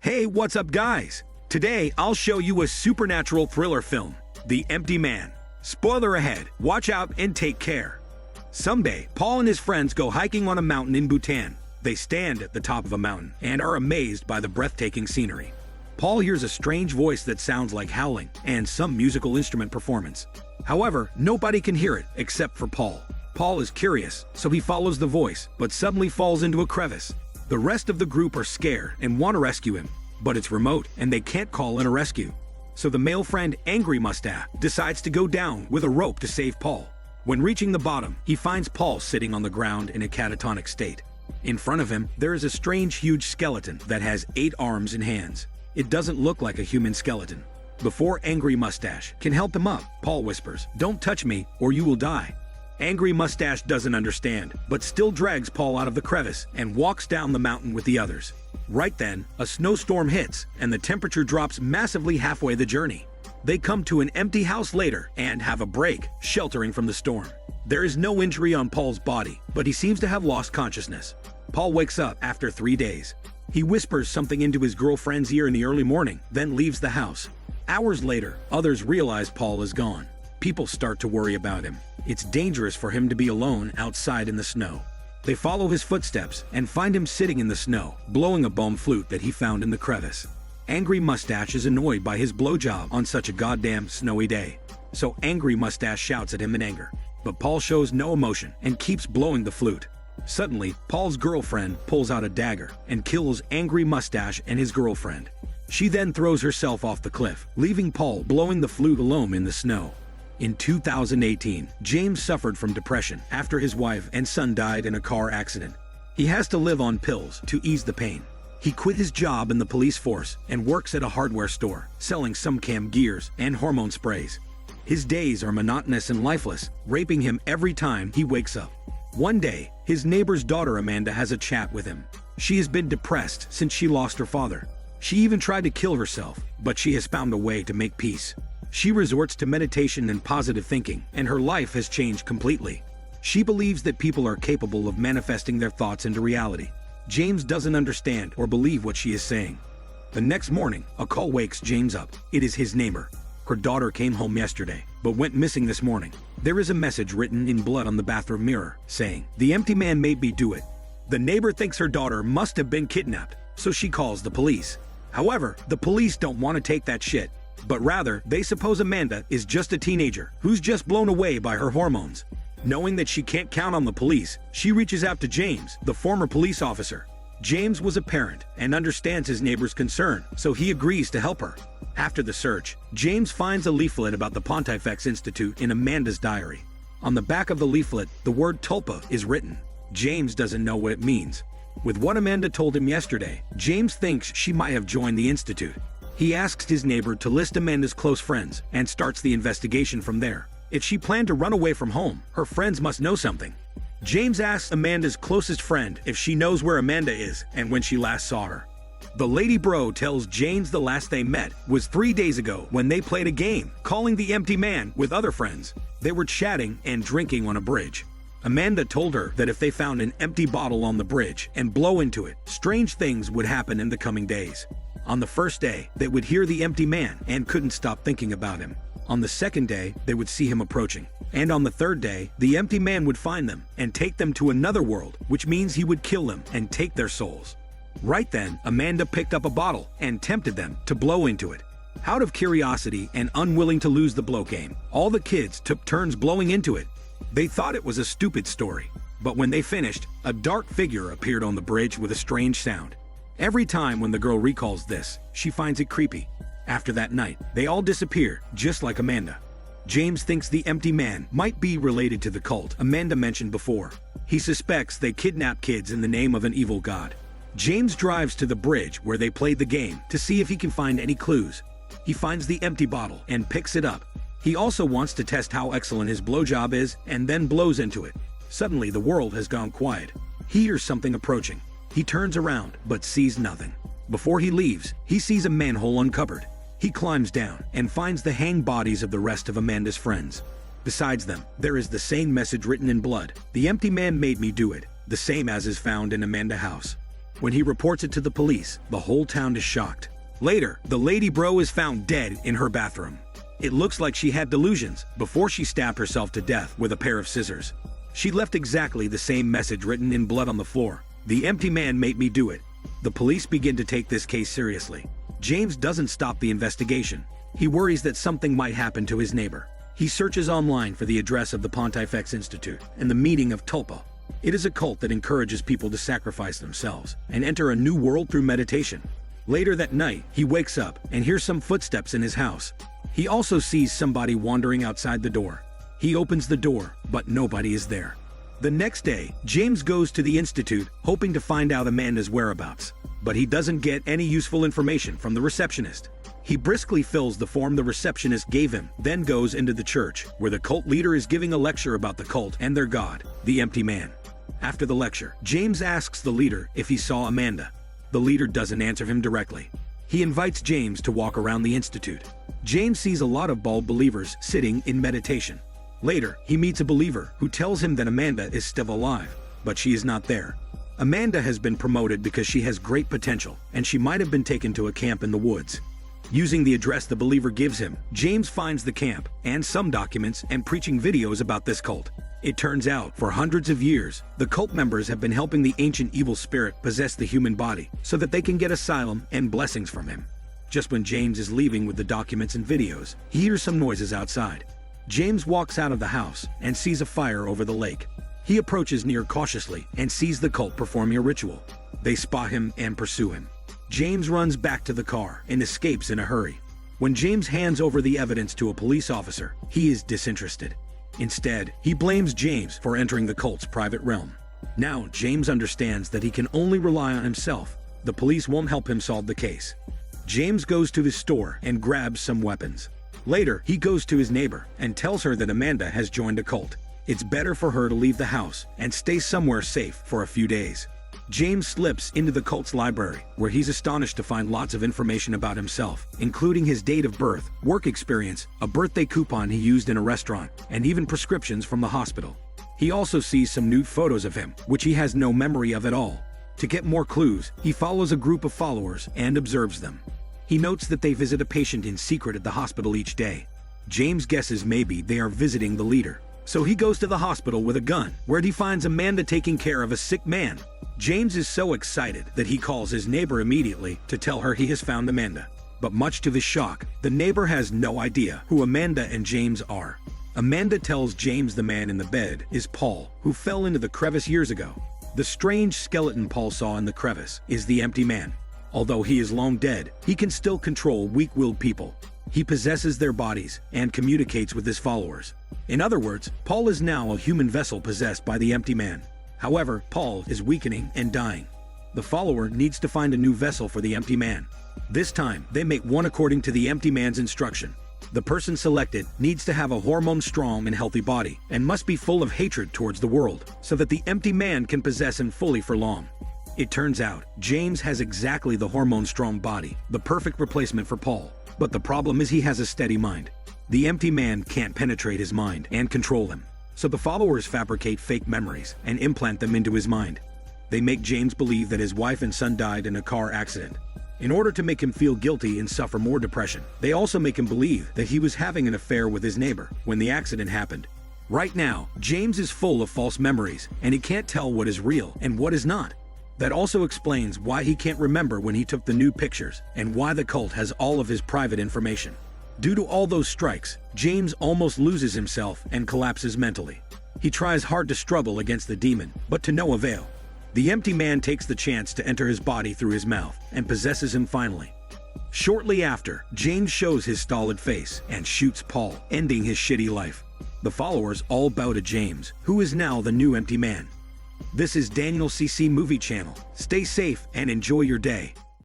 Hey, what's up guys? Today I'll show you a supernatural thriller film, The Empty Man. Spoiler ahead, watch out and take care. Someday, Paul and his friends go hiking on a mountain in Bhutan. They stand at the top of a mountain and are amazed by the breathtaking scenery. Paul hears a strange voice that sounds like howling and some musical instrument performance. However, nobody can hear it except for Paul. Paul is curious, so he follows the voice, but suddenly falls into a crevice. The rest of the group are scared and want to rescue him, but it's remote and they can't call in a rescue. So the male friend, Angry Mustache, decides to go down with a rope to save Paul. When reaching the bottom, he finds Paul sitting on the ground in a catatonic state. In front of him, there is a strange huge skeleton that has 8 arms and hands. It doesn't look like a human skeleton. Before Angry Mustache can help him up, Paul whispers, "Don't touch me or you will die." Angry Mustache doesn't understand, but still drags Paul out of the crevice and walks down the mountain with the others. Right then, a snowstorm hits and the temperature drops massively halfway the journey. They come to an empty house later and have a break, sheltering from the storm. There is no injury on Paul's body, but he seems to have lost consciousness. Paul wakes up after 3 days. He whispers something into his girlfriend's ear in the early morning, then leaves the house. Hours later, others realize Paul is gone. People start to worry about him. It's dangerous for him to be alone outside in the snow. They follow his footsteps and find him sitting in the snow, blowing a bum flute that he found in the crevice. Angry Mustache is annoyed by his blowjob on such a goddamn snowy day. So Angry Mustache shouts at him in anger. But Paul shows no emotion and keeps blowing the flute. Suddenly, Paul's girlfriend pulls out a dagger and kills Angry Mustache and his girlfriend. She then throws herself off the cliff, leaving Paul blowing the flute alone in the snow. In 2018, James suffered from depression after his wife and son died in a car accident. He has to live on pills to ease the pain. He quit his job in the police force and works at a hardware store, selling some cam gears and hormone sprays. His days are monotonous and lifeless, raping him every time he wakes up. One day, his neighbor's daughter Amanda has a chat with him. She has been depressed since she lost her father. She even tried to kill herself, but she has found a way to make peace. She resorts to meditation and positive thinking, and her life has changed completely. She believes that people are capable of manifesting their thoughts into reality. James doesn't understand or believe what she is saying. The next morning, a call wakes James up. It is his neighbor. Her daughter came home yesterday, but went missing this morning. There is a message written in blood on the bathroom mirror, saying, "The empty man made me do it." The neighbor thinks her daughter must have been kidnapped, so she calls the police. However, the police don't want to take that shit, but rather, they suppose Amanda is just a teenager who's just blown away by her hormones. Knowing that she can't count on the police, she reaches out to James, the former police officer. James was a parent and understands his neighbor's concern, so he agrees to help her. After the search, James finds a leaflet about the Pontifex Institute in Amanda's diary. On the back of the leaflet, the word tulpa is written. James doesn't know what it means. With what Amanda told him yesterday, James thinks she might have joined the institute. He asks his neighbor to list Amanda's close friends and starts the investigation from there. If she planned to run away from home, her friends must know something. James asks Amanda's closest friend if she knows where Amanda is and when she last saw her. The lady bro tells James the last they met was 3 days ago when they played a game, calling the empty man with other friends. They were chatting and drinking on a bridge. Amanda told her that if they found an empty bottle on the bridge and blow into it, strange things would happen in the coming days. On the first day, they would hear the empty man and couldn't stop thinking about him. On the second day, they would see him approaching. And on the third day, the empty man would find them and take them to another world, which means he would kill them and take their souls. Right then, Amanda picked up a bottle and tempted them to blow into it. Out of curiosity and unwilling to lose the blow game, all the kids took turns blowing into it. They thought it was a stupid story, but when they finished, a dark figure appeared on the bridge with a strange sound. Every time when the girl recalls this, she finds it creepy. After that night, they all disappear, just like Amanda. James thinks the empty man might be related to the cult Amanda mentioned before. He suspects they kidnap kids in the name of an evil god. James drives to the bridge where they played the game to see if he can find any clues. He finds the empty bottle and picks it up. He also wants to test how excellent his blowjob is and then blows into it. Suddenly, the world has gone quiet. He hears something approaching. He turns around, but sees nothing. Before he leaves, he sees a manhole uncovered. He climbs down and finds the hanged bodies of the rest of Amanda's friends. Besides them, there is the same message written in blood. The empty man made me do it, the same as is found in Amanda's house. When he reports it to the police, the whole town is shocked. Later, the lady bro is found dead in her bathroom. It looks like she had delusions before she stabbed herself to death with a pair of scissors. She left exactly the same message written in blood on the floor. The empty man made me do it. The police begin to take this case seriously. James doesn't stop the investigation. He worries that something might happen to his neighbor. He searches online for the address of the Pontifex Institute and the meeting of Tulpa. It is a cult that encourages people to sacrifice themselves and enter a new world through meditation. Later that night, he wakes up and hears some footsteps in his house. He also sees somebody wandering outside the door. He opens the door, but nobody is there. The next day, James goes to the institute hoping to find out Amanda's whereabouts, but he doesn't get any useful information from the receptionist. He briskly fills the form the receptionist gave him, then goes into the church, where the cult leader is giving a lecture about the cult and their god, the empty man. After the lecture, James asks the leader if he saw Amanda. The leader doesn't answer him directly. He invites James to walk around the institute. James sees a lot of bulb believers sitting in meditation. Later, he meets a believer who tells him that Amanda is still alive, but she is not there. Amanda has been promoted because she has great potential, and she might have been taken to a camp in the woods. Using the address the believer gives him, James finds the camp and some documents and preaching videos about this cult. It turns out, for hundreds of years, the cult members have been helping the ancient evil spirit possess the human body so that they can get asylum and blessings from him. Just when James is leaving with the documents and videos, he hears some noises outside. James walks out of the house and sees a fire over the lake. He approaches near cautiously and sees the cult performing a ritual. They spot him and pursue him. James runs back to the car and escapes in a hurry. When James hands over the evidence to a police officer, he is disinterested. Instead, he blames James for entering the cult's private realm. Now, James understands that he can only rely on himself. The police won't help him solve the case. James goes to his store and grabs some weapons. Later, he goes to his neighbor and tells her that Amanda has joined a cult. It's better for her to leave the house and stay somewhere safe for a few days. James slips into the cult's library, where he's astonished to find lots of information about himself, including his date of birth, work experience, a birthday coupon he used in a restaurant, and even prescriptions from the hospital. He also sees some nude photos of him, which he has no memory of at all. To get more clues, he follows a group of followers and observes them. He notes that they visit a patient in secret at the hospital each day. James guesses maybe they are visiting the leader. So he goes to the hospital with a gun, where he finds Amanda taking care of a sick man. James is so excited that he calls his neighbor immediately to tell her he has found Amanda. But much to his shock, the neighbor has no idea who Amanda and James are. Amanda tells James the man in the bed is Paul, who fell into the crevice years ago. The strange skeleton Paul saw in the crevice is the empty man. Although he is long dead, he can still control weak-willed people. He possesses their bodies and communicates with his followers. In other words, Paul is now a human vessel possessed by the empty man. However, Paul is weakening and dying. The follower needs to find a new vessel for the empty man. This time, they make one according to the empty man's instruction. The person selected needs to have a hormone-strong and healthy body and must be full of hatred towards the world so that the empty man can possess him fully for long. It turns out, James has exactly the hormone-strong body, the perfect replacement for Paul. But the problem is he has a steady mind. The empty man can't penetrate his mind and control him. So the followers fabricate fake memories and implant them into his mind. They make James believe that his wife and son died in a car accident. In order to make him feel guilty and suffer more depression, they also make him believe that he was having an affair with his neighbor when the accident happened. Right now, James is full of false memories, and he can't tell what is real and what is not. That also explains why he can't remember when he took the nude pictures and why the cult has all of his private information. Due to all those strikes, James almost loses himself and collapses mentally. He tries hard to struggle against the demon, but to no avail. The empty man takes the chance to enter his body through his mouth and possesses him finally. Shortly after, James shows his stolid face and shoots Paul, ending his shitty life. The followers all bow to James, who is now the new empty man. This is Daniel CC Movie Channel. Stay safe and enjoy your day.